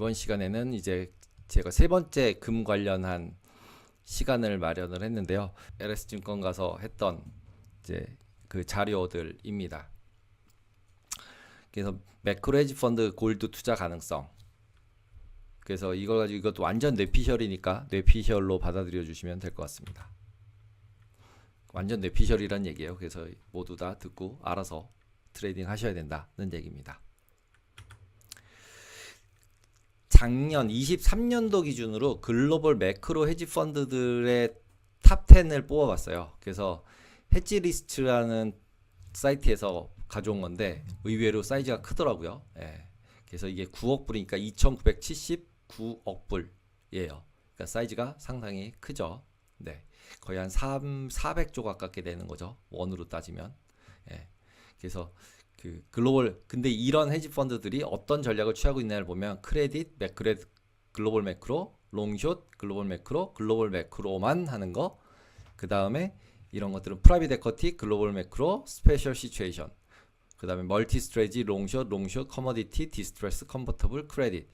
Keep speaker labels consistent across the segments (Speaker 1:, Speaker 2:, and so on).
Speaker 1: 이번 시간에는 이제 제가 세 번째 금 관련한 시간을 마련을 했는데요. LS증권 가서 했던 이제 그 자료들입니다. 그래서 매크로 헤지 펀드 골드 투자 가능성. 그래서 이걸 가지고 이것도 완전 뇌피셜이니까 뇌피셜로 받아들여 주시면 될 것 같습니다. 완전 뇌피셜이란 얘기예요. 그래서 모두 다 듣고 알아서 트레이딩 하셔야 된다는 얘기입니다. 작년 23년도 기준으로 글로벌 매크로 헤지 펀드들의 탑 10을 뽑아봤어요. 그래서 헤지리스트라는 사이트에서 가져온 건데 의외로 사이즈가 크더라고요. 예. 그래서 이게 9억 불이니까 2,979억 불이에요. 그러니까 사이즈가 상당히 크죠. 네. 거의 한 400조 가깝게 되는 거죠. 원으로 따지면. 예. 그래서 그 글로벌 근데 이런 헤지 펀드들이 어떤 전략을 취하고 있냐를 보면 크레딧, 글로벌 매크로, 롱숏, 글로벌 매크로, 글로벌 매크로만 하는 거. 그다음에 이런 것들은 프라이빗 에쿼티, 글로벌 매크로, 스페셜 시츄에이션. 그다음에 멀티 스트레지, 롱숏, 커머디티, 디스트레스, 컨버터블, 크레딧.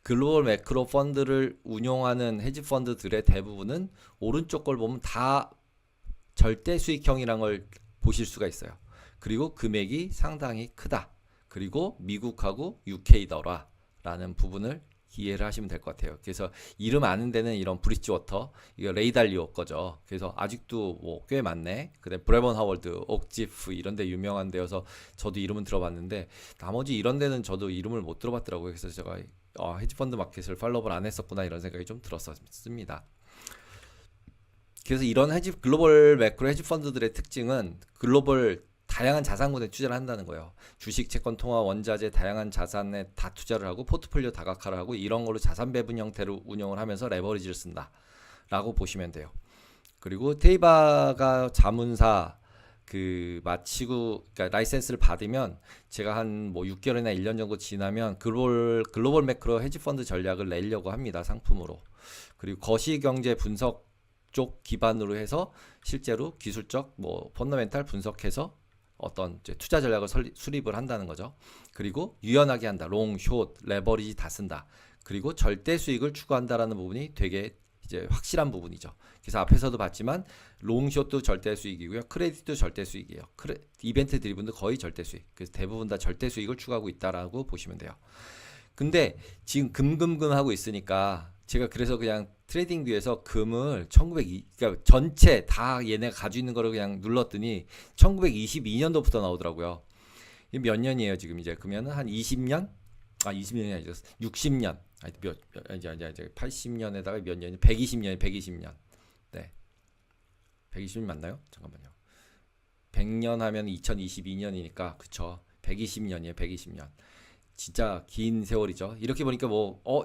Speaker 1: 글로벌 매크로 펀드를 운용하는 헤지 펀드들의 대부분은 오른쪽 걸 보면 다 절대 수익형이란 걸 보실 수가 있어요. 그리고 금액이 상당히 크다. 그리고 미국하고 UK더라 라는 부분을 이해를 하시면 될 것 같아요. 그래서 이름 아는 데는 이런 브리지워터, 이거 레이달리오 거죠. 그래서 아직도 뭐 꽤 많네. 그다음에 브레번 하월드, 옥지프 이런 데 유명한 데여서 저도 이름은 들어봤는데 나머지 이런 데는 저도 이름을 못 들어봤더라고요. 그래서 제가 헤지펀드 마켓을 팔로우를 안 했었구나 이런 생각이 좀 들었습니다. 그래서 이런 글로벌 매크로 헤지 펀드들의 특징은 글로벌 다양한 자산군에 투자를 한다는 거예요. 주식, 채권, 통화, 원자재 다양한 자산에 다 투자를 하고 포트폴리오 다각화를 하고 이런 걸로 자산 배분 형태로 운영을 하면서 레버리지를 쓴다 라고 보시면 돼요. 그리고 테이바가 자문사 마치고 그러니까 라이센스를 받으면 제가 한 뭐 6개월이나 1년 정도 지나면 글로벌 매크로 헤지 펀드 전략을 내려고 합니다. 상품으로. 그리고 거시경제 분석 쪽 기반으로 해서 실제로 기술적 뭐 펀더멘탈 분석해서 어떤 투자 전략을 수립을 한다는 거죠. 그리고 유연하게 한다. 롱, 숏, 레버리지 다 쓴다. 그리고 절대 수익을 추구한다라는 부분이 되게 이제 확실한 부분이죠. 그래서 앞에서도 봤지만 롱숏도 절대 수익이고요. 크레딧도 절대 수익이에요. 이벤트 드리븐도 거의 절대 수익. 그래서 대부분 다 절대 수익을 추구하고 있다라고 보시면 돼요. 근데 지금 금 하고 있으니까 제가 그래서 그냥 트레이딩 뷰에서 금을 그러니까 전체 다 얘네가 가지고 있는 거를 그냥 눌렀더니 1922년도부터 나오더라고요. 이게 몇 년이에요 지금 이제 그러면은 한 20년? 20년이 아니죠. 60년. 이제 80년에다가 몇 년이 120년. 네. 120년 맞나요? 잠깐만요. 100년 하면 2022년이니까 그쵸. 120년이에요. 120년. 진짜 긴 세월이죠. 이렇게 보니까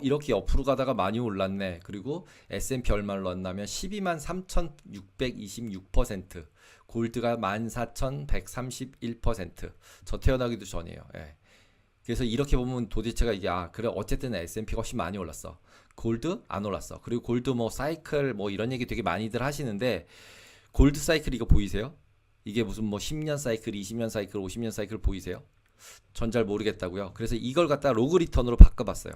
Speaker 1: 이렇게 옆으로 가다가 많이 올랐네. 그리고 S&P 얼마를 넣었냐면 123,626%, 골드가 14,131%. 저 태어나기도 전이에요. 예. 그래서 이렇게 보면 도대체가 이게 그래 어쨌든 S&P가 훨씬 많이 올랐어. 골드 안 올랐어. 그리고 골드 뭐 사이클 뭐 이런 얘기 되게 많이들 하시는데 골드 사이클 이거 보이세요? 이게 무슨 뭐 10년 사이클, 20년 사이클, 50년 사이클 보이세요? 전 잘 모르겠다고요. 그래서 이걸 갖다 로그 리턴으로 바꿔봤어요.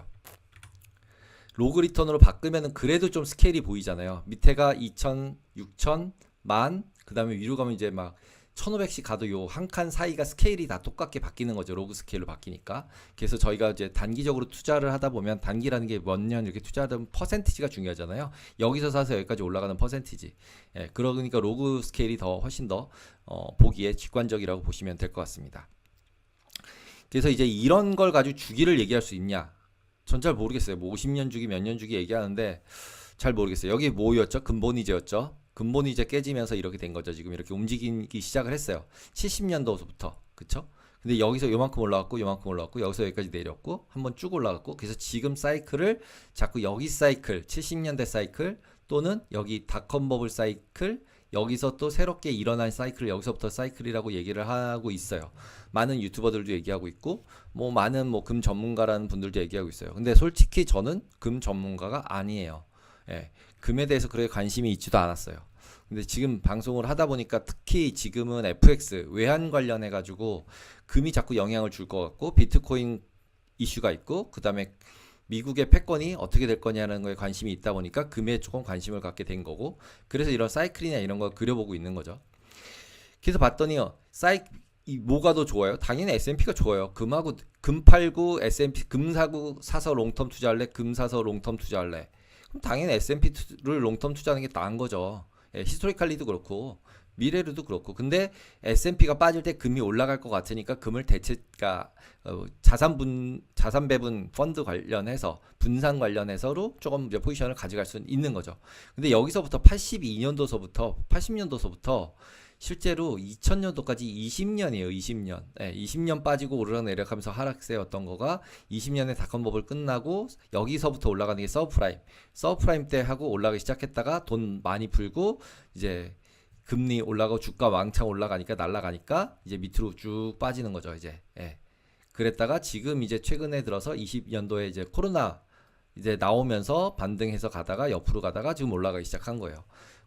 Speaker 1: 로그 리턴으로 바꾸면은 그래도 좀 스케일이 보이잖아요. 밑에가 2,000, 6,000, 10,000, 그 다음에 위로 가면 이제 막 1,500씩 가도 요 한 칸 사이가 스케일이 다 똑같게 바뀌는 거죠. 로그 스케일로 바뀌니까. 그래서 저희가 이제 단기적으로 투자를 하다 보면 단기라는 게 몇 년 이렇게 투자하다 보면 퍼센티지가 중요하잖아요. 여기서 사서 여기까지 올라가는 퍼센티지. 예, 그러니까 로그 스케일이 훨씬 더 보기에 직관적이라고 보시면 될 것 같습니다. 그래서 이제 이런 걸 가지고 주기를 얘기할 수 있냐? 전 잘 모르겠어요. 뭐 50년 주기, 몇 년 주기 얘기하는데 잘 모르겠어요. 여기 뭐였죠? 근본이제였죠. 근본이제 깨지면서 이렇게 된 거죠. 지금 이렇게 움직이기 시작을 했어요. 70년도부터. 그쵸? 근데 여기서 요만큼 올라갔고, 여기서 여기까지 내렸고, 한번 쭉 올라갔고, 그래서 지금 사이클을 자꾸 여기 사이클, 70년대 사이클, 또는 여기 닷컴 버블 사이클, 여기서 또 새롭게 일어난 사이클을 여기서부터 사이클이라고 얘기를 하고 있어요. 많은 유튜버들도 얘기하고 있고 뭐 많은 뭐 금 전문가라는 분들도 얘기하고 있어요. 근데 솔직히 저는 금 전문가가 아니에요. 예, 금에 대해서 그렇게 관심이 있지도 않았어요. 근데 지금 방송을 하다 보니까 특히 지금은 FX 외환 관련해 가지고 금이 자꾸 영향을 줄 것 같고 비트코인 이슈가 있고 그다음에 미국의 패권이 어떻게 될 거냐는 거에 관심이 있다 보니까 금에 조금 관심을 갖게 된 거고, 그래서 이런 사이클이나 이런 걸 그려보고 있는 거죠. 그래서 봤더니요, 뭐가 더 좋아요? 당연히 S&P가 좋아요. 금 팔고 S&P 금 사고 사서 롱텀 투자할래? 금 사서 롱텀 투자할래? 그럼 당연히 S&P를 롱텀 투자하는 게 나은 거죠. 예, 히스토리칼리도 그렇고 미래로도 그렇고. 근데 S&P가 빠질 때 금이 올라갈 것 같으니까 금을 그러니까 자산 배분 펀드 관련해서 분산 관련해서로 조금 포지션을 가져갈 수는 있는 거죠. 근데 여기서부터 80년도서부터 실제로 2000년도까지 20년이에요. 20년. 네, 20년 빠지고 오르락내리락하면서 하락세였던 거가 20년의 닷컴 버블 끝나고 여기서부터 올라가는 게 서브프라임 때 하고 올라가기 시작했다가 돈 많이 풀고 이제 금리 올라가고 주가 왕창 올라가니까 날아가니까 이제 밑으로 쭉 빠지는 거죠. 이제. 예. 그랬다가 지금 이제 최근에 들어서 20년도에 이제 코로나 이제 나오면서 반등해서 가다가 옆으로 가다가 지금 올라가기 시작한 거예요.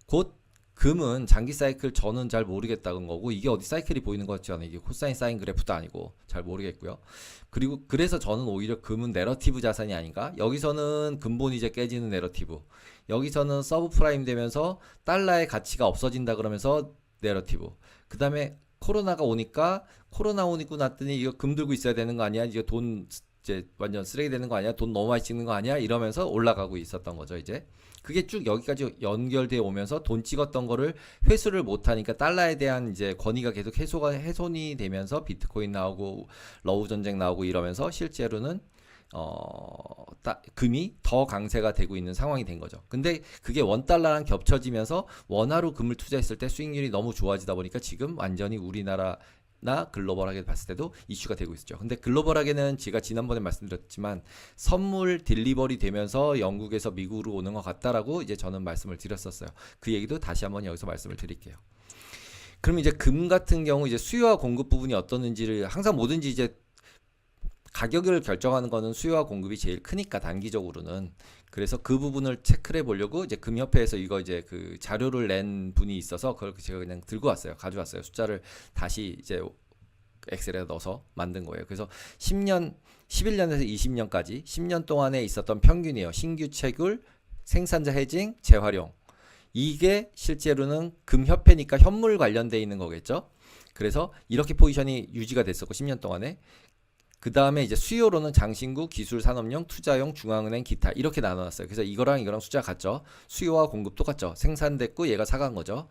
Speaker 1: 곧 금은 장기 사이클 저는 잘 모르겠다는 거고, 이게 어디 사이클이 보이는 것 같지 않아요. 이게 코사인 사인 그래프도 아니고 잘 모르겠고요. 그리고 그래서 저는 오히려 금은 내러티브 자산이 아닌가. 여기서는 근본이 이제 깨지는 내러티브, 여기서는 서브프라임 되면서 달러의 가치가 없어진다 그러면서 내러티브, 그 다음에 코로나가 오니까 코로나 오니고 났더니 이거 금 들고 있어야 되는 거 아니야, 이거 돈 이제 완전 쓰레기 되는 거 아니야, 돈 너무 많이 찍는 거 아니야, 이러면서 올라가고 있었던 거죠. 이제 그게 쭉 여기까지 연결돼 오면서 돈 찍었던 거를 회수를 못하니까 달러에 대한 이제 권위가 계속 훼손이 되면서 비트코인 나오고 러우 전쟁 나오고 이러면서 실제로는 금이 더 강세가 되고 있는 상황이 된 거죠. 근데 그게 원달러랑 겹쳐지면서 원화로 금을 투자했을 때 수익률이 너무 좋아지다 보니까 지금 완전히 우리나라 나 글로벌하게 봤을 때도 이슈가 되고 있죠. 근데 글로벌하게는 제가 지난번에 말씀드렸지만 선물 딜리버리 되면서 영국에서 미국으로 오는 것 같다라고 이제 저는 말씀을 드렸었어요. 그 얘기도 다시 한번 여기서 말씀을 드릴게요. 그럼 이제 금 같은 경우 이제 수요와 공급 부분이 어떻는지를 항상 뭐든지 이제 가격을 결정하는 거는 수요와 공급이 제일 크니까 단기적으로는. 그래서 그 부분을 체크를 해보려고 이제 금협회에서 이거 이제 그 자료를 낸 분이 있어서 그걸 제가 그냥 들고 왔어요. 가져왔어요. 숫자를 다시 이제 엑셀에 넣어서 만든 거예요. 그래서 11년에서 20년까지 10년 동안에 있었던 평균이에요. 신규 채굴, 생산자 해징, 재활용. 이게 실제로는 금협회니까 현물 관련돼 있는 거겠죠. 그래서 이렇게 포지션이 유지가 됐었고 10년 동안에. 그 다음에 이제 수요로는 장신구, 기술, 산업용, 투자용, 중앙은행, 기타 이렇게 나눠놨어요. 그래서 이거랑 숫자 같죠. 수요와 공급 똑같죠. 생산됐고 얘가 사간 거죠.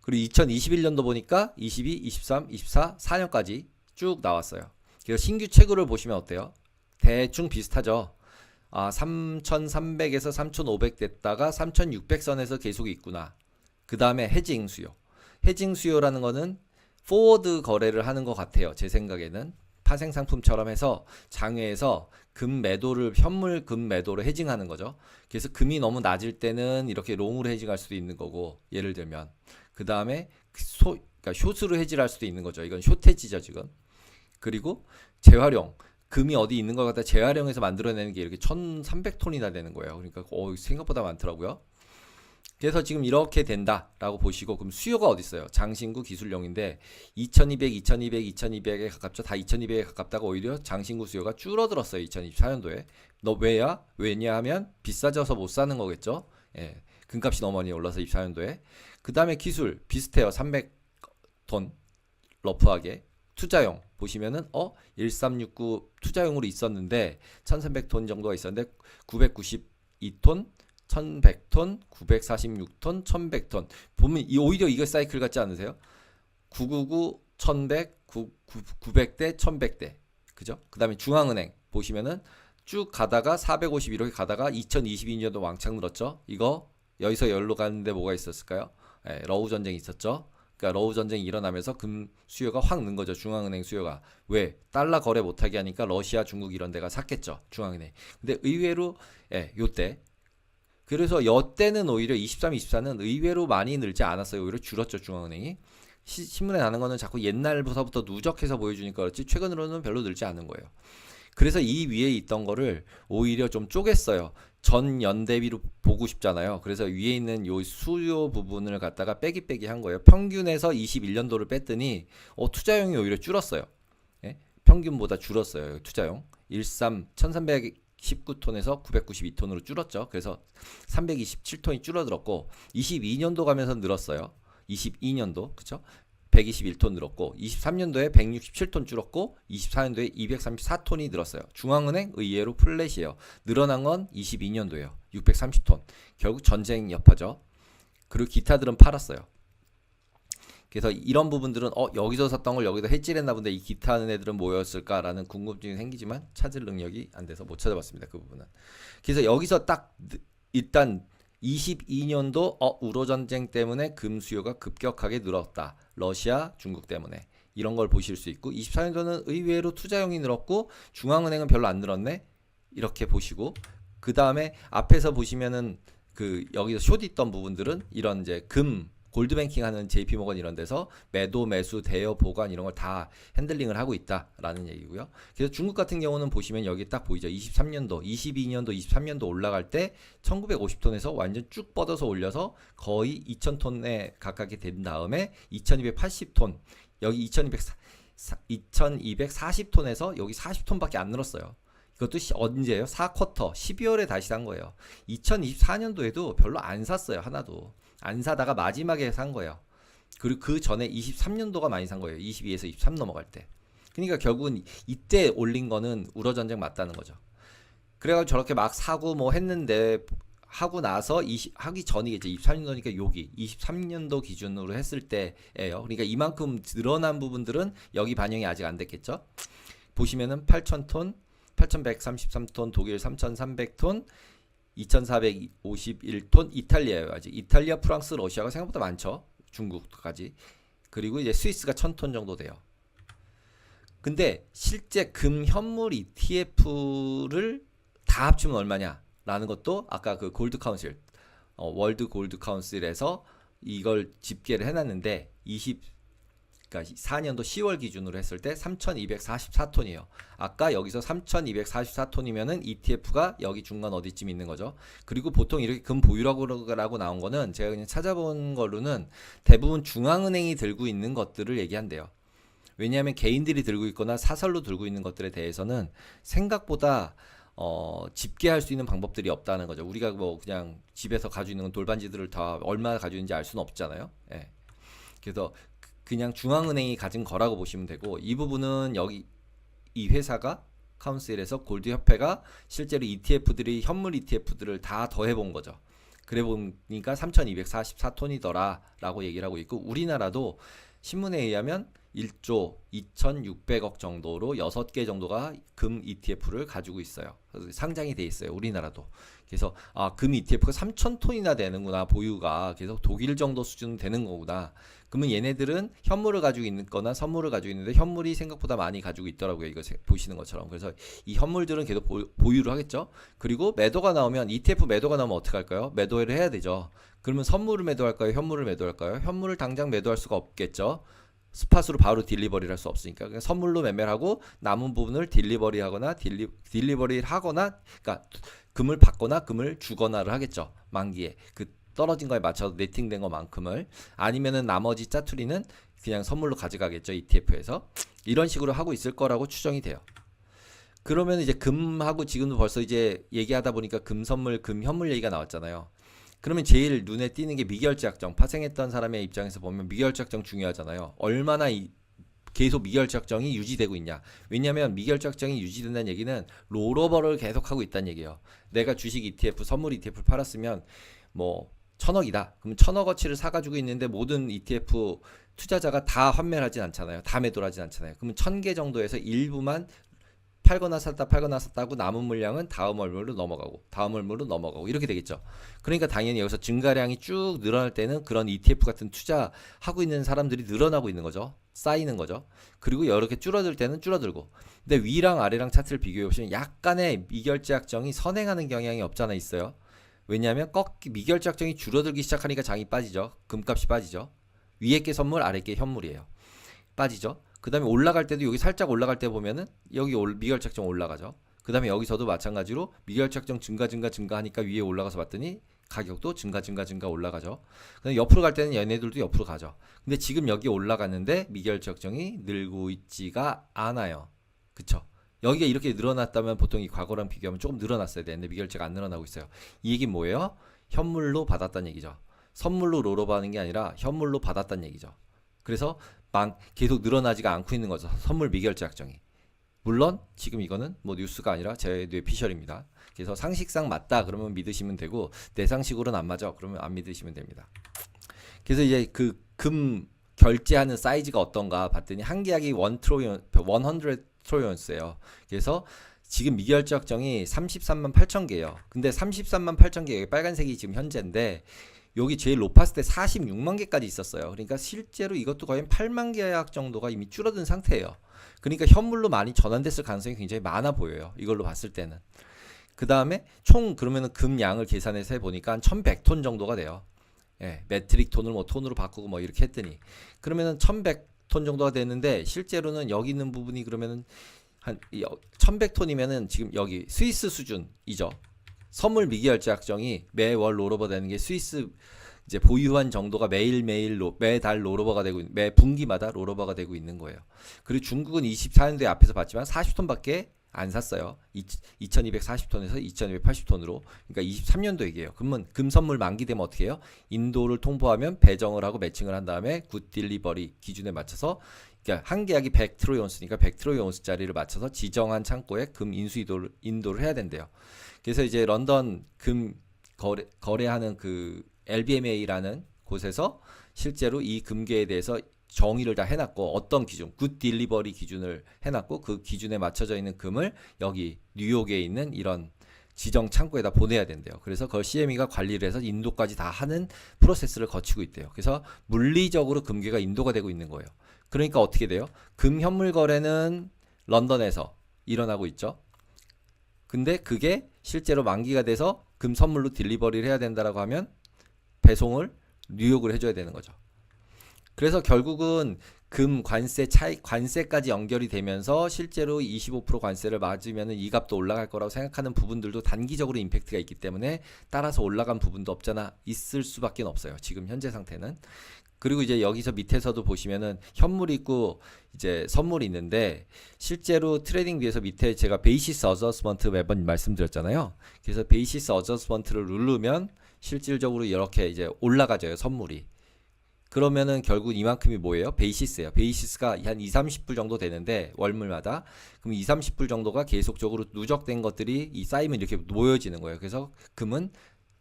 Speaker 1: 그리고 2021년도 보니까 22, 23, 24, 4년까지 쭉 나왔어요. 그래서 신규 채굴을 보시면 어때요? 대충 비슷하죠. 3,300에서 3,500 됐다가 3,600선에서 계속 있구나. 그 다음에 해징 수요. 해징 수요라는 거는 포워드 거래를 하는 것 같아요. 제 생각에는. 파생 상품처럼 해서 장외에서 현물 금 매도를 해징하는 거죠. 그래서 금이 너무 낮을 때는 이렇게 롱으로 해징할 수도 있는 거고, 예를 들면 그 다음에 그러니까 숏으로 해지할 수도 있는 거죠. 이건 숏해지죠 지금. 그리고 재활용, 금이 어디 있는 것 같다 재활용해서 만들어내는 게 이렇게 1,300톤이나 되는 거예요. 그러니까 생각보다 많더라고요. 그래서 지금 이렇게 된다라고 보시고, 그럼 수요가 어디 있어요? 장신구 기술용인데 2200, 2200, 2200에 가깝죠. 다 2200에 가깝다가 오히려 장신구 수요가 줄어들었어요. 2024년도에. 왜냐하면 비싸져서 못 사는 거겠죠. 예, 금값이 너무 많이 올라서 24년도에. 그 다음에 기술 비슷해요. 300톤 러프하게. 투자용 보시면은 1369 투자용으로 있었는데 1300톤 정도가 있었는데 992톤 1100톤, 946톤, 1100톤. 보면 오히려 이거 사이클 같지 않으세요? 999, 1100, 900대, 1100대. 그죠? 그 다음에 중앙은행 보시면은 쭉 가다가 450 이렇게 가다가 2022년도 왕창 늘었죠? 이거 여기서 열로 가는데 뭐가 있었을까요? 러우 전쟁이 있었죠? 그러니까 러우 전쟁이 일어나면서 금 수요가 확 는 거죠. 중앙은행 수요가. 왜? 달러 거래 못하게 하니까 러시아, 중국 이런 데가 샀겠죠. 중앙은행. 근데 의외로 요때 그래서 여때는 오히려 23, 24는 의외로 많이 늘지 않았어요. 오히려 줄었죠, 중앙은행이. 신문에 나는 거는 자꾸 옛날부터 누적해서 보여주니까 그렇지 최근으로는 별로 늘지 않은 거예요. 그래서 이 위에 있던 거를 오히려 좀 쪼갰어요. 전 연대비로 보고 싶잖아요. 그래서 위에 있는 요 수요 부분을 갖다가 빼기 한 거예요. 평균에서 21년도를 뺐더니 투자용이 오히려 줄었어요. 예? 평균보다 줄었어요. 투자용. 13, 1300 19톤에서 992톤으로 줄었죠. 그래서 327톤이 줄어들었고 22년도 가면서 늘었어요. 22년도 그쵸? 121톤 늘었고 23년도에 167톤 줄었고 24년도에 234톤이 늘었어요. 중앙은행 의외로 플랫이에요. 늘어난 건 22년도예요. 630톤. 결국 전쟁 여파죠. 그리고 기타들은 팔았어요. 그래서 이런 부분들은 여기서 샀던 걸 여기서 해지했나 본데 이 기타 하는 애들은 뭐였을까라는 궁금증이 생기지만 찾을 능력이 안 돼서 못 찾아봤습니다. 그 부분은. 그래서 여기서 딱 일단 22년도 우로 전쟁 때문에 금 수요가 급격하게 늘었다. 러시아, 중국 때문에. 이런 걸 보실 수 있고 24년도는 의외로 투자용이 늘었고 중앙은행은 별로 안 늘었네. 이렇게 보시고 그 다음에 앞에서 보시면은 그 여기서 숏 있던 부분들은 이런 이제 금 골드뱅킹 하는 JP모건 이런 데서 매도, 매수, 대여, 보관 이런 걸 다 핸들링을 하고 있다라는 얘기고요. 그래서 중국 같은 경우는 보시면 여기 딱 보이죠. 23년도, 22년도, 23년도 올라갈 때 1950톤에서 완전 쭉 뻗어서 올려서 거의 2000톤에 가깝게 된 다음에 2280톤, 여기 2240톤에서 여기 40톤밖에 안 늘었어요. 이것도 언제예요? 4쿼터 12월에 다시 산 거예요. 2024년도에도 별로 안 샀어요. 하나도. 안 사다가 마지막에 산 거예요. 그리고 그 전에 23년도가 많이 산 거예요. 22에서 23 넘어갈 때. 그러니까 결국은 이때 올린 거는 우러 전쟁 맞다는 거죠. 그래가지고 저렇게 막 사고 뭐 했는데 하고 나서 하기 전이겠죠. 23년도니까 여기 23년도 기준으로 했을 때예요. 그러니까 이만큼 늘어난 부분들은 여기 반영이 아직 안 됐겠죠. 보시면은 8,000톤, 8,133톤, 독일 3,300톤, 2,451톤 이탈리아예요. 아직 이탈리아, 프랑스, 러시아가 생각보다 많죠. 중국까지. 그리고 이제 스위스가 1,000톤 정도 돼요. 근데 실제 금 현물 ETF를 다 합치면 얼마냐라는 것도 아까 그 골드 카운슬, 월드 골드 카운슬에서 이걸 집계를 해놨는데 4년도 10월 기준으로 했을 때 3,244톤이에요. 아까 여기서 3,244톤이면은 ETF가 여기 중간 어디쯤 있는 거죠. 그리고 보통 이렇게 금 보유라고 나온 거는 제가 그냥 찾아본 걸로는 대부분 중앙은행이 들고 있는 것들을 얘기한대요. 왜냐하면 개인들이 들고 있거나 사설로 들고 있는 것들에 대해서는 생각보다 집계할 수 있는 방법들이 없다는 거죠. 우리가 뭐 그냥 집에서 가지고 있는 돌반지들을 다 얼마나 가지고 있는지 알 수는 없잖아요. 예. 그래서 그냥 중앙은행이 가진 거라고 보시면 되고 이 부분은 여기 이 회사가 카운슬에서 골드 협회가 실제로 ETF들이 현물 ETF들을 다 더해본 거죠. 그래 보니까 3,244톤이더라 라고 얘기를 하고 있고 우리나라도 신문에 의하면 1조 2,600억 정도로 6개 정도가 금 ETF를 가지고 있어요. 상장이 돼 있어요. 우리나라도. 그래서 금 ETF가 3,000톤이나 되는구나 보유가. 그래서 독일 정도 수준은 되는 거구나. 그러면 얘네들은 현물을 가지고 있거나 선물을 가지고 있는데 현물이 생각보다 많이 가지고 있더라고요. 이거 보시는 것처럼. 그래서 이 현물들은 계속 보유를 하겠죠. 그리고 매도가 나오면 ETF 매도가 나오면 어떻게 할까요? 매도를 해야 되죠. 그러면 선물을 매도할까요? 현물을 매도할까요? 현물을 당장 매도할 수가 없겠죠. 스팟으로 바로 딜리버리를 할 수 없으니까 그냥 선물로 매매를 하고 남은 부분을 딜리버리 하거나 딜리버리를 하거나 그러니까 금을 받거나 금을 주거나를 하겠죠. 만기에 그 떨어진 거에 맞춰서 네팅된 것만큼을 아니면은 나머지 짜투리는 그냥 선물로 가져가겠죠. ETF에서 이런 식으로 하고 있을 거라고 추정이 돼요. 그러면 이제 금하고 지금도 벌써 이제 얘기하다 보니까 금 선물, 금 현물 얘기가 나왔잖아요. 그러면 제일 눈에 띄는 게 미결제 약정. 파생했던 사람의 입장에서 보면 미결제 약정 중요하잖아요. 얼마나 계속 미결제 약정이 유지되고 있냐. 왜냐하면 미결제 약정이 유지된다는 얘기는 롤오버를 계속하고 있다는 얘기예요. 내가 주식 ETF, 선물 ETF를 팔았으면 뭐 1,000억이다. 그럼 1,000억어치를 사가지고 있는데 모든 ETF 투자자가 다 환매를 하진 않잖아요. 다 매도를 하진 않잖아요. 그러면 1,000개 정도에서 일부만 팔거나 샀다 하고 남은 물량은 다음 월물로 넘어가고 다음 월물로 넘어가고 이렇게 되겠죠. 그러니까 당연히 여기서 증가량이 쭉 늘어날 때는 그런 ETF 같은 투자하고 있는 사람들이 늘어나고 있는 거죠. 쌓이는 거죠. 그리고 이렇게 줄어들 때는 줄어들고. 근데 위랑 아래랑 차트를 비교해 보시면 약간의 미결제 약정이 선행하는 경향이 없잖아 있어요. 왜냐하면 미결제 약정이 줄어들기 시작하니까 장이 빠지죠. 금값이 빠지죠. 위에 게 선물, 아래 게 현물이에요. 빠지죠. 그 다음에 올라갈 때도 여기 살짝 올라갈 때 보면은 여기 미결제 약정 올라가죠. 그 다음에 여기서도 마찬가지로 미결제 약정 증가하니까 위에 올라가서 봤더니 가격도 증가 올라가죠. 그다음에 옆으로 갈 때는 얘네들도 옆으로 가죠. 근데 지금 여기 올라갔는데 미결제 약정이 늘고 있지가 않아요. 그쵸? 여기가 이렇게 늘어났다면 보통 이 과거랑 비교하면 조금 늘어났어야 되는데 미결제가 안 늘어나고 있어요. 이 얘기는 뭐예요? 현물로 받았다는 얘기죠. 선물로 롤오버하는 게 아니라 현물로 받았다는 얘기죠. 그래서 계속 늘어나지가 않고 있는 거죠. 선물 미결제 약정이. 물론 지금 이거는 뭐 뉴스가 아니라 제 뇌피셜입니다. 그래서 상식상 맞다 그러면 믿으시면 되고 내 상식으로는 안 맞아 그러면 안 믿으시면 됩니다. 그래서 이제 그 금 결제하는 사이즈가 어떤가 봤더니 한 계약이 1 트로이언스예요. 그래서 지금 미결제 확정이 33만 8천 개예요. 근데 33만 8천 개 여기 빨간색이 지금 현재인데 여기 제일 높았을 때 46만 개까지 있었어요. 그러니까 실제로 이것도 거의 8만 계약 정도가 이미 줄어든 상태예요. 그러니까 현물로 많이 전환됐을 가능성이 굉장히 많아 보여요. 이걸로 봤을 때는. 그 다음에 총 그러면은 금 양을 계산해서 해보니까 한 1100톤 정도가 돼요. 예, 메트릭 톤을 뭐 톤으로 바꾸고 뭐 이렇게 했더니 그러면은 1100톤 정도가 되는데 실제로는 여기 있는 부분이 그러면은 한 1100톤이면은 지금 여기 스위스 수준이죠. 선물 미결제 약정이 매월 롤오버 되는 게 스위스 이제 보유한 정도가 매일매일 매달 롤오버가 되고 매 분기마다 롤오버가 되고 있는 거예요. 그리고 중국은 24년도에 앞에서 봤지만 40톤밖에 안 샀어요. 2240톤에서 2280톤으로. 그러니까 23년도 얘기예요. 그러면 금 선물 만기되면 어떻게 해요? 인도를 통보하면 배정을 하고 매칭을 한 다음에 굿 딜리버리 기준에 맞춰서 그러니까 한 계약이 100트로이온스니까 100트로이온스짜리를 맞춰서 지정한 창고에 금 인수 인도를 해야 된대요. 그래서 이제 런던 금 거래하는 그 LBMA라는 곳에서 실제로 이 금괴에 대해서 정의를 다 해놨고 어떤 기준, 굿 딜리버리 기준을 해놨고 그 기준에 맞춰져 있는 금을 여기 뉴욕에 있는 이런 지정 창고에다 보내야 된대요. 그래서 그걸 CME가 관리를 해서 인도까지 다 하는 프로세스를 거치고 있대요. 그래서 물리적으로 금괴가 인도가 되고 있는 거예요. 그러니까 어떻게 돼요? 금 현물 거래는 런던에서 일어나고 있죠. 근데 그게 실제로 만기가 돼서 금 선물로 딜리버리를 해야 된다라고 하면 배송을 뉴욕을 해줘야 되는 거죠. 그래서 결국은 금 관세까지 연결이 되면서 실제로 25% 관세를 맞으면 이 값도 올라갈 거라고 생각하는 부분들도 단기적으로 임팩트가 있기 때문에 따라서 올라간 부분도 없잖아 있을 수밖에 없어요. 지금 현재 상태는. 그리고 이제 여기서 밑에서도 보시면은 현물이 있고 이제 선물이 있는데 실제로 트레이딩 뷰에서 밑에 제가 베이시스 어저스먼트 매번 말씀드렸잖아요. 그래서 베이시스 어저스먼트를 누르면 실질적으로 이렇게 이제 올라가져요, 선물이. 그러면은 결국 이만큼이 뭐예요? 베이시스예요. 베이시스가 한 2, 30불 정도 되는데 월물마다 그럼 2, 30불 정도가 계속적으로 누적된 것들이 이 쌓이면 이렇게 모여지는 거예요. 그래서 금은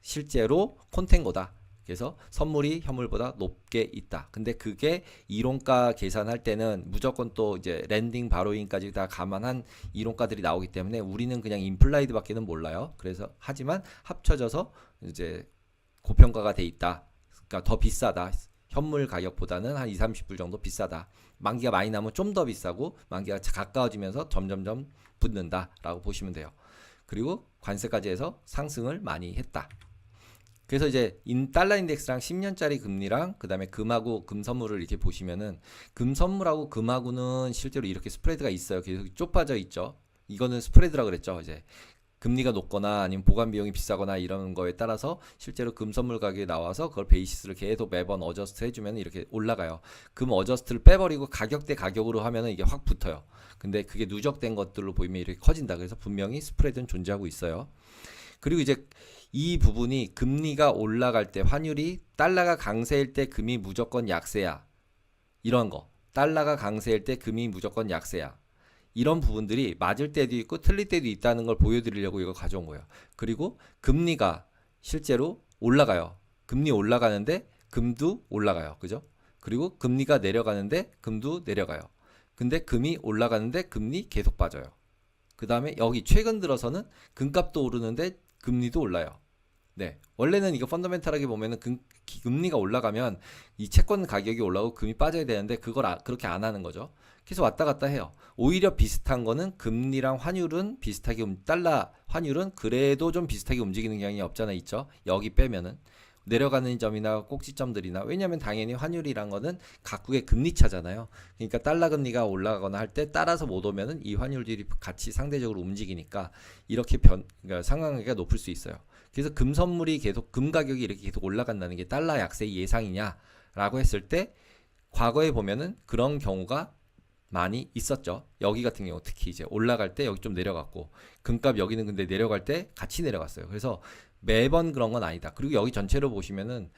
Speaker 1: 실제로 콘텐고다. 그래서 선물이 현물보다 높게 있다. 근데 그게 이론가 계산할 때는 무조건 또 이제 랜딩 바로잉까지 다 감안한 이론가들이 나오기 때문에 우리는 그냥 임플라이드밖에는 몰라요. 그래서 하지만 합쳐져서 이제 고평가가 돼 있다. 그러니까 더 비싸다. 현물 가격보다는 한 2, 30불 정도 비싸다. 만기가 많이 나면 좀 더 비싸고 만기가 가까워지면서 점점점 붙는다라고 보시면 돼요. 그리고 관세까지 해서 상승을 많이 했다. 그래서 이제 달러 인덱스랑 10년짜리 금리랑 그 다음에 금하고 금 선물을 이렇게 보시면은 금 선물하고 금하고는 실제로 이렇게 스프레드가 있어요. 계속 좁아져 있죠. 이거는 스프레드라고 그랬죠. 이제 금리가 높거나 아니면 보관 비용이 비싸거나 이런 거에 따라서 실제로 금 선물 가격이 나와서 그걸 베이시스를 계속 매번 어저스트 해주면 이렇게 올라가요. 금 어저스트를 빼버리고 가격 대 가격으로 하면은 이게 확 붙어요. 근데 그게 누적된 것들로 보이면 이렇게 커진다. 그래서 분명히 스프레드는 존재하고 있어요. 그리고 이제 이 부분이 금리가 올라갈 때 환율이 달러가 강세일 때 금이 무조건 약세야. 이런 거. 달러가 강세일 때 금이 무조건 약세야. 이런 부분들이 맞을 때도 있고 틀릴 때도 있다는 걸 보여드리려고 이거 가져온 거예요. 그리고 금리가 실제로 올라가요. 금리 올라가는데 금도 올라가요. 그죠? 그리고 금리가 내려가는데 금도 내려가요. 근데 금이 올라가는데 금리 계속 빠져요. 그 다음에 여기 최근 들어서는 금값도 오르는데 금리도 올라요. 네, 원래는 이거 펀더멘탈하게 보면은 금리가 올라가면 이 채권 가격이 올라가고 금이 빠져야 되는데 그걸 그렇게 안 하는 거죠. 그래서 왔다 갔다 해요. 오히려 비슷한 거는 금리랑 환율은 비슷하게 달러 환율은 그래도 좀 비슷하게 움직이는 경향이 없잖아 있죠. 여기 빼면은 내려가는 점이나 꼭지점들이나 왜냐하면 당연히 환율이란 거는 각국의 금리차잖아요. 그러니까 달러 금리가 올라가거나 할 때 따라서 못 오면은 이 환율들이 같이 상대적으로 움직이니까 이렇게 그러니까 상관관계가 높을 수 있어요. 그래서 금 선물이 계속 금 가격이 이렇게 계속 올라간다는 게 달러 약세의 예상이냐라고 했을 때 과거에 보면은 그런 경우가 많이 있었죠. 여기 같은 경우 특히 이제 올라갈 때 여기 좀 내려갔고 금값 여기는 근데 내려갈 때 같이 내려갔어요. 그래서 매번 그런 건 아니다. 그리고 여기 전체로 보시면은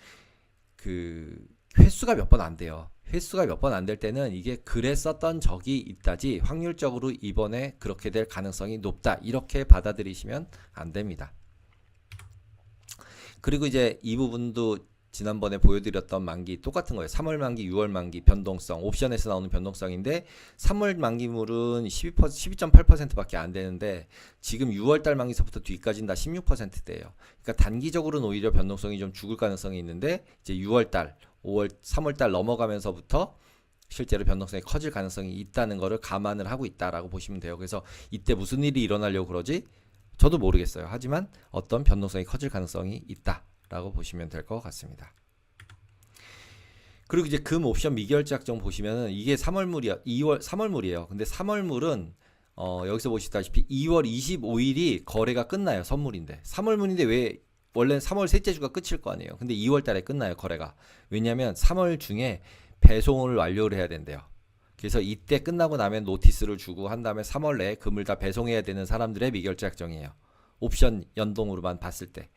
Speaker 1: 그 횟수가 몇 번 안 돼요. 횟수가 몇 번 안 될 때는 이게 그랬었던 적이 있다지 확률적으로 이번에 그렇게 될 가능성이 높다. 이렇게 받아들이시면 안 됩니다. 그리고 이제 이 부분도 지난번에 보여드렸던 만기 똑같은 거예요. 3월 만기, 6월 만기 변동성, 옵션에서 나오는 변동성인데 3월 만기물은 12.8%밖에 안 되는데 지금 6월 달 만기서부터 뒤까지는 다 16%대예요. 그러니까 단기적으로는 오히려 변동성이 좀 죽을 가능성이 있는데 이제 6월 달, 5월, 3월 달 넘어가면서부터 실제로 변동성이 커질 가능성이 있다는 것을 감안을 하고 있다라고 보시면 돼요. 그래서 이때 무슨 일이 일어나려고 그러지? 저도 모르겠어요. 하지만 어떤 변동성이 커질 가능성이 있다라고 보시면 될 것 같습니다. 그리고 이제 금 옵션 미결제 약정 보시면은 이게 3월물이야. 3월물이에요. 근데 3월물은 여기서 보시다시피 2월 25일이 거래가 끝나요. 선물인데. 3월물인데 왜 원래는 3월 셋째 주가 끝일 거 아니에요. 근데 2월 달에 끝나요. 거래가. 왜냐면 3월 중에 배송을 완료를 해야 된대요. 그래서 이때 끝나고 나면 노티스를 주고 한 다음에 3월 내에 금을 다 배송해야 되는 사람들의 미결제 약정이에요. 옵션 연동으로만 봤을 때.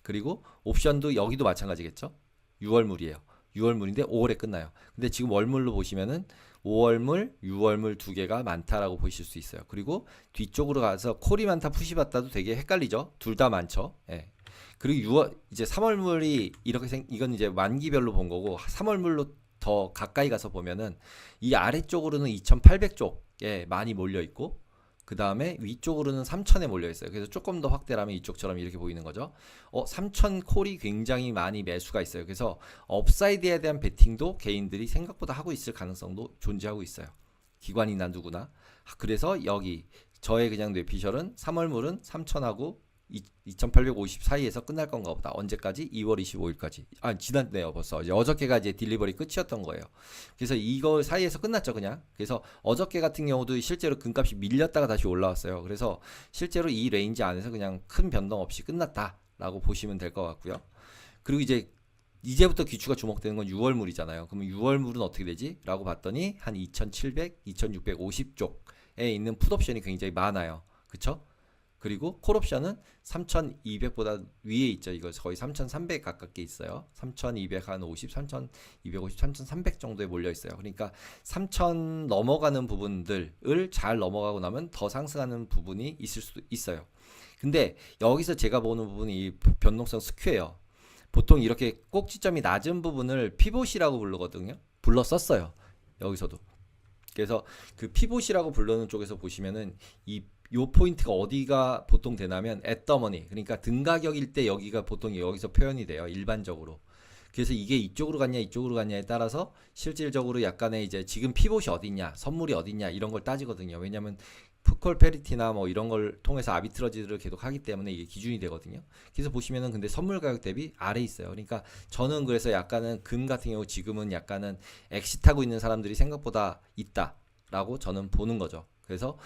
Speaker 1: 그리고 옵션도 여기도 마찬가지겠죠. 6월물이에요. 6월물인데 5월에 끝나요. 근데 지금 월물로 보시면은 5월물, 6월물 두 개가 많다라고 보실 수 있어요. 그리고 뒤쪽으로 가서 콜이 많다, 푸시 많다도 되게 헷갈리죠. 둘 다 많죠. 예. 그리고 6월 이제 3월물이 이렇게 이건 이제 만기별로 본 거고 3월물로 더 가까이 가서 보면은 이 아래쪽으로는 2800쪽에 많이 몰려 있고 그 다음에 위쪽으로는 3000에 몰려 있어요. 그래서 조금 더 확대를 하면 이쪽처럼 이렇게 보이는 거죠. 3000 콜이 굉장히 많이 매수가 있어요. 그래서 업사이드에 대한 베팅도 개인들이 생각보다 하고 있을 가능성도 존재하고 있어요. 기관이나 누구나. 그래서 여기 저의 그냥 뇌피셜은 3월물은 3000하고 2850 사이에서 끝날 건가 보다. 언제까지? 2월 25일까지. 지났네요. 벌써. 이제 어저께가 이제 딜리버리 끝이었던 거예요. 그래서 이거 사이에서 끝났죠, 그냥. 그래서 어저께 같은 경우도 실제로 금값이 밀렸다가 다시 올라왔어요. 그래서 실제로 이 레인지 안에서 그냥 큰 변동 없이 끝났다라고 보시면 될 것 같고요. 그리고 이제부터 귀추가 주목되는 건 6월물이잖아요. 그러면 6월물은 어떻게 되지? 라고 봤더니 한 2700, 2650쪽에 있는 풋옵션이 굉장히 많아요. 그쵸? 그리고 콜옵션은 3200보다 위에 있죠. 이거 거의 3300 가깝게 있어요. 3200 한 50, 3250, 3300 정도에 몰려 있어요. 그러니까 3000 넘어가는 부분들을 잘 넘어가고 나면 더 상승하는 부분이 있을 수도 있어요. 근데 여기서 제가 보는 부분이 변동성 스퀘어예요. 보통 이렇게 꼭지점이 낮은 부분을 피봇이라고 부르거든요. 불렀었어요. 여기서도. 그래서 그 피봇이라고 부르는 쪽에서 보시면은 요 포인트가 어디가 보통 되냐면 앳더머니, 그러니까 등가격일 때 여기가 보통 여기서 표현이 돼요. 일반적으로. 그래서 이게 이쪽으로 갔냐 이쪽으로 갔냐에 따라서 실질적으로 약간의 이제 지금 피봇이 어딨냐 선물이 어딨냐 이런 걸 따지거든요. 왜냐면 풋콜 페리티나 뭐 이런 걸 통해서 아비트러지를 계속 하기 때문에 이게 기준이 되거든요. 그래서 보시면은 근데 선물 가격 대비 아래 있어요. 그러니까 저는 그래서 약간은 금 같은 경우 지금은 약간은 엑시트하고 있는 사람들이 생각보다 있다라고 저는 보는 거죠. 그래서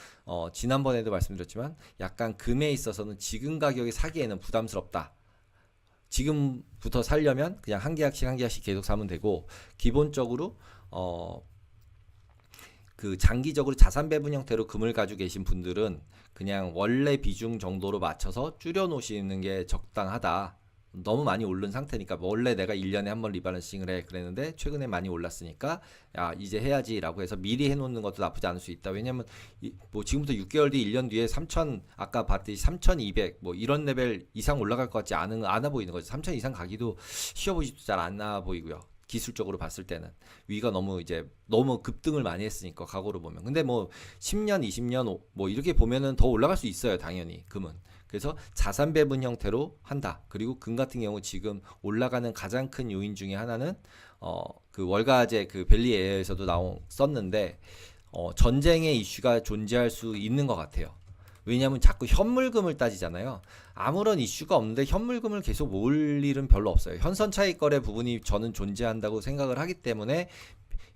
Speaker 1: 지난번에도 말씀드렸지만 약간 금에 있어서는 지금 가격에 사기에는 부담스럽다. 지금부터 살려면 그냥 한 계약씩 계속 사면 되고 기본적으로 그 장기적으로 자산 배분 형태로 금을 가지고 계신 분들은 그냥 원래 비중 정도로 맞춰서 줄여 놓으시는 게 적당하다. 너무 많이 오른 상태니까 원래 내가 1년에 한 번 리밸런싱을 해 그랬는데 최근에 많이 올랐으니까 야 이제 해야지 라고 해서 미리 해놓는 것도 나쁘지 않을 수 있다. 왜냐면 뭐 지금부터 6개월 뒤 1년 뒤에 3000 아까 봤듯이 3200 뭐 이런 레벨 이상 올라갈 것 같지 않아 보이는 거죠. 3000 이상 가기도 쉬워 보이지도 잘 안 나와 보이고요. 기술적으로 봤을 때는 위가 너무 급등을 많이 했으니까 과거로 보면. 근데 뭐 10년 20년 뭐 이렇게 보면은 더 올라갈 수 있어요. 당연히 금은. 그래서 자산 배분 형태로 한다. 그리고 금 같은 경우 지금 올라가는 가장 큰 요인 중에 하나는 그 월가제 그 벨리 에어에서도 썼는데 전쟁의 이슈가 존재할 수 있는 것 같아요. 왜냐하면 자꾸 현물금을 따지잖아요. 아무런 이슈가 없는데 현물금을 계속 모을 일은 별로 없어요. 현선 차익 거래 부분이 저는 존재한다고 생각을 하기 때문에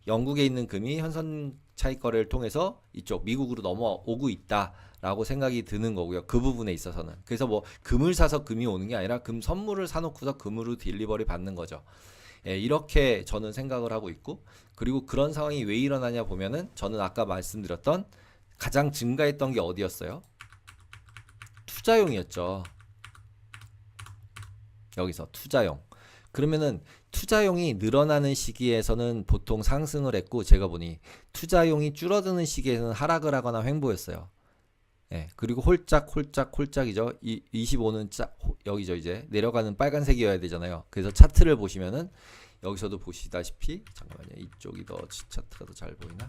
Speaker 1: 영국에 있는 금이 현선 차익 거래를 통해서 이쪽 미국으로 넘어오고 있다라고 생각이 드는 거고요. 그 부분에 있어서는. 그래서 뭐 금을 사서 금이 오는 게 아니라 금 선물을 사놓고서 금으로 딜리버리 받는 거죠. 예, 이렇게 저는 생각을 하고 있고, 그리고 그런 상황이 왜 일어나냐 보면은 저는 아까 말씀드렸던 가장 증가했던 게 어디였어요? 투자용이었죠. 여기서 투자용. 그러면은 투자용이 늘어나는 시기에서는 보통 상승을 했고, 제가 보니 투자용이 줄어드는 시기에는 하락을 하거나 횡보였어요. 예, 그리고 홀짝이죠. 25는 여기죠. 이제 내려가는 빨간색이어야 되잖아요. 그래서 차트를 보시면은 여기서도 보시다시피, 잠깐만요. 이쪽이 더 차트가 더 잘 보이나?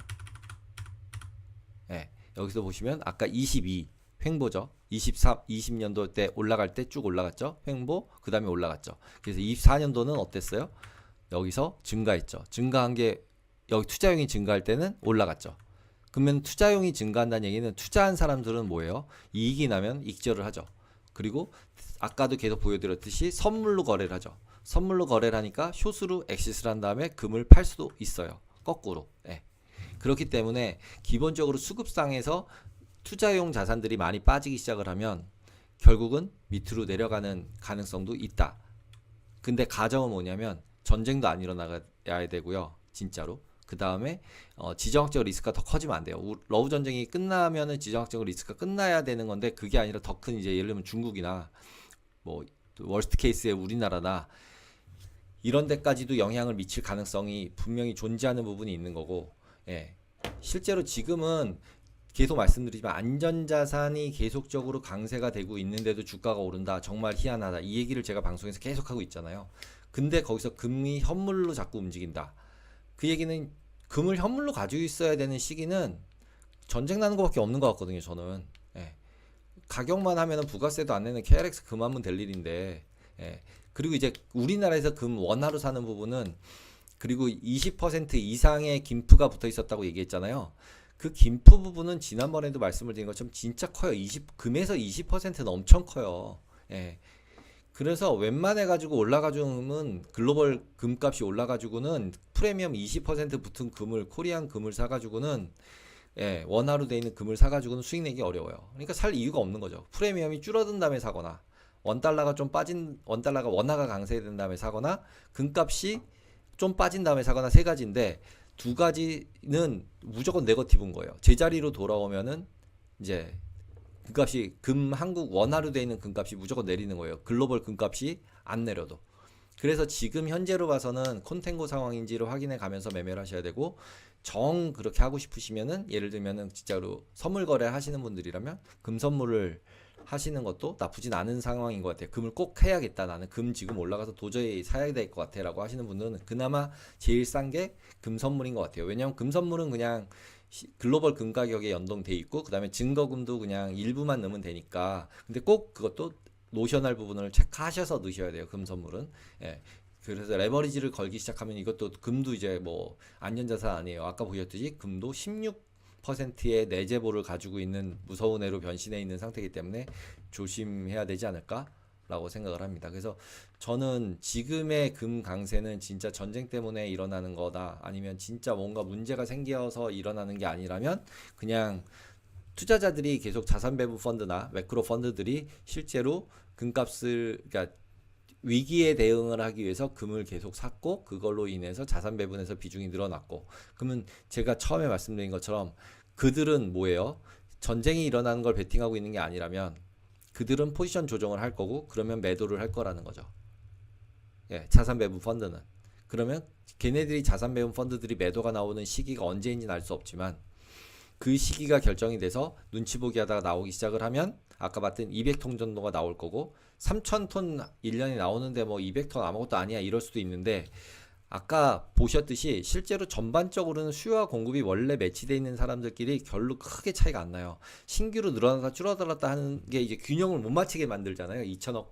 Speaker 1: 예, 여기서 보시면 아까 22 횡보죠. 23, 20년도 때 올라갈 때 쭉 올라갔죠. 횡보, 그 다음에 올라갔죠. 그래서 24년도는 어땠어요? 여기서 증가했죠. 증가한 게 여기 투자용이 증가할 때는 올라갔죠. 그러면 투자용이 증가한다는 얘기는 투자한 사람들은 뭐예요? 이익이 나면 익절을 하죠. 그리고 아까도 계속 보여드렸듯이 선물로 거래를 하죠. 선물로 거래를 하니까 숏으로 엑시스를 한 다음에 금을 팔 수도 있어요. 거꾸로. 예. 그렇기 때문에 기본적으로 수급상에서 투자용 자산들이 많이 빠지기 시작을 하면 결국은 밑으로 내려가는 가능성도 있다. 근데 가정은 뭐냐면 전쟁도 안 일어나야 되고요. 진짜로. 그 다음에 지정학적 리스크가 더 커지면 안 돼요. 러브 전쟁이 끝나면은 지정학적 리스크가 끝나야 되는 건데 그게 아니라 더 큰 이제 예를 들면 중국이나 뭐 월스트 케이스의 우리나라나 이런 데까지도 영향을 미칠 가능성이 분명히 존재하는 부분이 있는 거고, 예. 실제로 지금은 계속 말씀드리지만 안전자산이 계속적으로 강세가 되고 있는데도 주가가 오른다. 정말 희한하다. 이 얘기를 제가 방송에서 계속 하고 있잖아요. 근데 거기서 금이 현물로 자꾸 움직인다. 그 얘기는 금을 현물로 가지고 있어야 되는 시기는 전쟁 나는 것밖에 없는 것 같거든요. 저는. 예. 가격만 하면은 부가세도 안 내는 KRX 금하면 될 일인데, 예. 그리고 이제 우리나라에서 금 원화로 사는 부분은 그리고 20% 이상의 김프가 붙어 있었다고 얘기했잖아요. 그 김프 부분은 지난번에도 말씀을 드린 것처럼 진짜 커요. 금에서 20%는 엄청 커요. 예. 그래서 웬만해가지고 올라가지고는 글로벌 금값이 올라가지고는 프리미엄 20% 붙은 금을 코리안 금을 사가지고는 예, 원화로 돼 있는 금을 사가지고는 수익 내기 어려워요. 그러니까 살 이유가 없는 거죠. 프리미엄이 줄어든 다음에 사거나 원달러가 좀 빠진 원달러가 원화가 강세된 다음에 사거나 금값이 좀 빠진 다음에 사거나 세 가지인데 두 가지는 무조건 네거티브인 거예요. 제자리로 돌아오면은 이제 금값이 한국 원화로 되어 있는 금값이 무조건 내리는 거예요. 글로벌 금값이 안 내려도. 그래서 지금 현재로 봐서는 콘텐고 상황인지를 확인해 가면서 매매를 하셔야 되고 정 그렇게 하고 싶으시면은 예를 들면은 진짜로 선물 거래 하시는 분들이라면 금 선물을 하시는 것도 나쁘진 않은 상황인 것 같아요. 금을 꼭 해야겠다. 나는 금 지금 올라가서 도저히 사야 될 것 같아 라고 하시는 분들은 그나마 제일 싼 게 금 선물인 것 같아요. 왜냐하면 금 선물은 그냥 글로벌 금 가격에 연동돼 있고 그 다음에 증거금도 그냥 일부만 넣으면 되니까 근데 꼭 그것도 노셔널 부분을 체크하셔서 넣으셔야 돼요. 금 선물은. 예. 그래서 레버리지를 걸기 시작하면 이것도 금도 이제 뭐 안전자산 아니에요. 아까 보셨듯이 금도 16%의 내재보를 가지고 있는 무서운 애로 변신해 있는 상태이기 때문에 조심해야 되지 않을까라고 생각을 합니다. 그래서 저는 지금의 금 강세는 진짜 전쟁 때문에 일어나는 거다. 아니면 진짜 뭔가 문제가 생겨서 일어나는 게 아니라면 그냥 투자자들이 계속 자산 배분 펀드나 매크로 펀드들이 실제로 금값을 그러니까 위기에 대응을 하기 위해서 금을 계속 샀고 그걸로 인해서 자산 배분에서 비중이 늘어났고 그러면 제가 처음에 말씀드린 것처럼 그들은 뭐예요? 전쟁이 일어나는 걸 베팅하고 있는 게 아니라면 그들은 포지션 조정을 할 거고 그러면 매도를 할 거라는 거죠. 예, 자산 배분 펀드는. 그러면 걔네들이 자산 배분 펀드들이 매도가 나오는 시기가 언제인지는 알 수 없지만 그 시기가 결정이 돼서 눈치 보기 하다가 나오기 시작을 하면 아까 봤던 200톤 정도가 나올 거고 3,000톤 1년에 나오는데 뭐 200톤 아무것도 아니야 이럴 수도 있는데 아까 보셨듯이 실제로 전반적으로는 수요와 공급이 원래 매치되어 있는 사람들끼리 별로 크게 차이가 안 나요. 신규로 늘어나다 줄어들었다 하는 게 이제 균형을 못 맞추게 만들잖아요. 2천억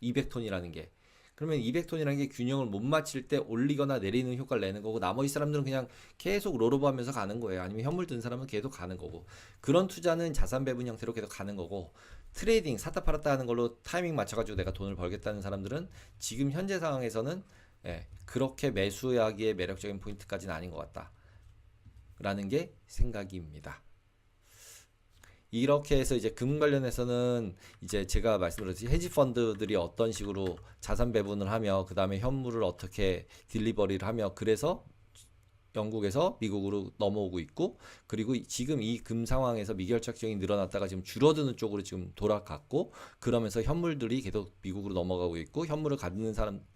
Speaker 1: 200톤이라는 게. 그러면 200톤이라는 게 균형을 못 맞출 때 올리거나 내리는 효과를 내는 거고 나머지 사람들은 그냥 계속 롤오버 하면서 가는 거예요. 아니면 현물 든 사람은 계속 가는 거고 그런 투자는 자산 배분 형태로 계속 가는 거고 트레이딩 샀다 팔았다 하는 걸로 타이밍 맞춰가지고 내가 돈을 벌겠다는 사람들은 지금 현재 상황에서는 예, 그렇게 매수하기에 매력적인 포인트까지는 아닌 것 같다 라는 게 생각입니다. 이렇게 해서 이제 금 관련해서는 이제 제가 말씀드렸듯이 헤지 펀드들이 어떤 식으로 자산 배분을 하며 그 다음에 현물을 어떻게 딜리버리를 하며 그래서 영국에서 미국으로 넘어오고 있고, 그리고 지금 이 금 상황에서 미결착증이 늘어났다가 지금 줄어드는 쪽으로 지금 돌아갔고, 그러면서 현물들이 계속 미국으로 넘어가고 있고, 현물을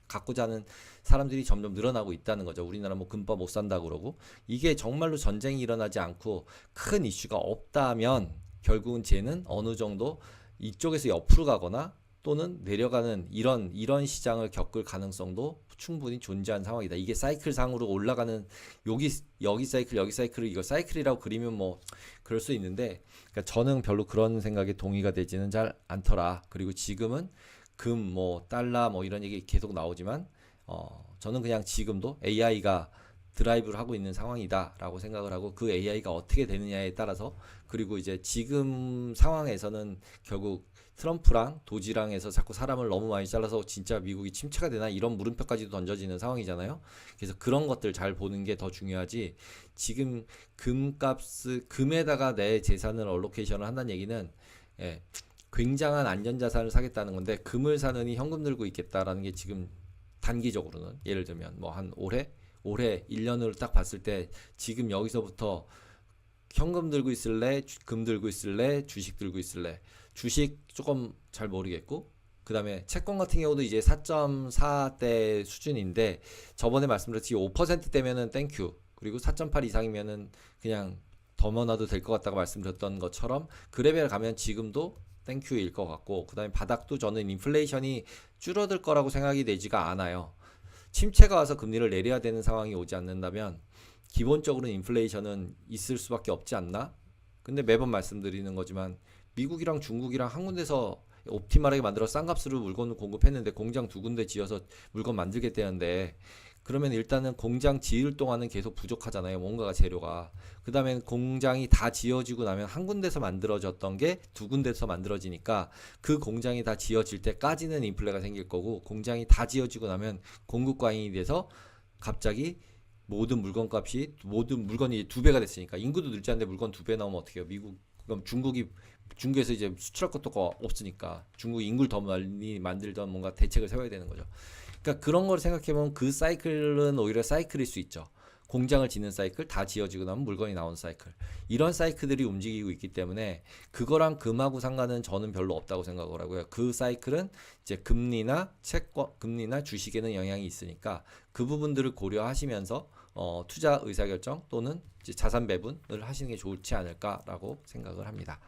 Speaker 1: 갖고자 하는 사람들이 점점 늘어나고 있다는 거죠. 우리나라 뭐 금밥 못 산다 그러고, 이게 정말로 전쟁이 일어나지 않고 큰 이슈가 없다면 결국은 쟤는 어느 정도 이쪽에서 옆으로 가거나 또는 내려가는 이런 시장을 겪을 가능성도 충분히 존재한 상황이다. 이게 사이클 상으로 올라가는 여기 사이클을 이거 사이클이라고 그리면 뭐 그럴 수 있는데, 그러니까 저는 별로 그런 생각에 동의가 되지는 잘 않더라. 그리고 지금은 금 뭐 달러 뭐 이런 얘기 계속 나오지만 저는 그냥 지금도 AI가 드라이브를 하고 있는 상황이다라고 생각을 하고, 그 AI가 어떻게 되느냐에 따라서, 그리고 이제 지금 상황에서는 결국 트럼프랑 도지랑 해서 자꾸 사람을 너무 많이 잘라서 진짜 미국이 침체가 되나 이런 물음표까지도 던져지는 상황이잖아요. 그래서 그런 것들 잘 보는 게 더 중요하지, 지금 금에다가 내 재산을 얼로케이션을 한다는 얘기는 굉장한 안전자산을 사겠다는 건데, 금을 사느니 현금 들고 있겠다라는 게 지금 단기적으로는, 예를 들면 뭐 한 올해 1년으로 딱 봤을 때 지금 여기서부터 현금 들고 있을래, 금 들고 있을래, 주식 들고 있을래. 주식 조금 잘 모르겠고, 그 다음에 채권 같은 경우도 이제 4.4대 수준인데, 저번에 말씀드렸듯이 5%대면은 땡큐, 그리고 4.8 이상이면은 그냥 더 넣어도 될 것 같다고 말씀드렸던 것처럼 그 레벨 가면 지금도 땡큐일 것 같고, 그 다음에 바닥도 저는 인플레이션이 줄어들 거라고 생각이 되지가 않아요. 침체가 와서 금리를 내려야 되는 상황이 오지 않는다면 기본적으로 인플레이션은 있을 수밖에 없지 않나? 근데 매번 말씀드리는 거지만 미국이랑 중국이랑 한 군데서 옵티멀하게 만들어 싼 값으로 물건을 공급했는데 공장 두 군데 지어서 물건 만들겠다는데, 그러면 일단은 공장 지을 동안은 계속 부족하잖아요. 뭔가가 재료가. 그 다음에 공장이 다 지어지고 나면 한 군데서 만들어졌던 게 두 군데서 만들어지니까 그 공장이 다 지어질 때까지는 인플레가 생길 거고, 공장이 다 지어지고 나면 공급 과잉이 돼서 갑자기 모든 물건이 두 배가 됐으니까, 인구도 늘지 않는데 물건 두 배 나오면 어떻게 해요? 그럼 중국에서 이제 수출할 것도 없으니까 중국 인구를 더 많이 만들던 뭔가 대책을 세워야 되는 거죠. 그러니까 그런 걸 생각해보면 그 사이클은 오히려 사이클일 수 있죠. 공장을 짓는 사이클, 다 지어지고 나면 물건이 나오는 사이클, 이런 사이클들이 움직이고 있기 때문에 그거랑 금하고 상관은 저는 별로 없다고 생각을 하고요. 그 사이클은 이제 금리나 주식에는 영향이 있으니까 그 부분들을 고려하시면서 투자 의사결정 또는 이제 자산 배분을 하시는 게 좋지 않을까라고 생각을 합니다.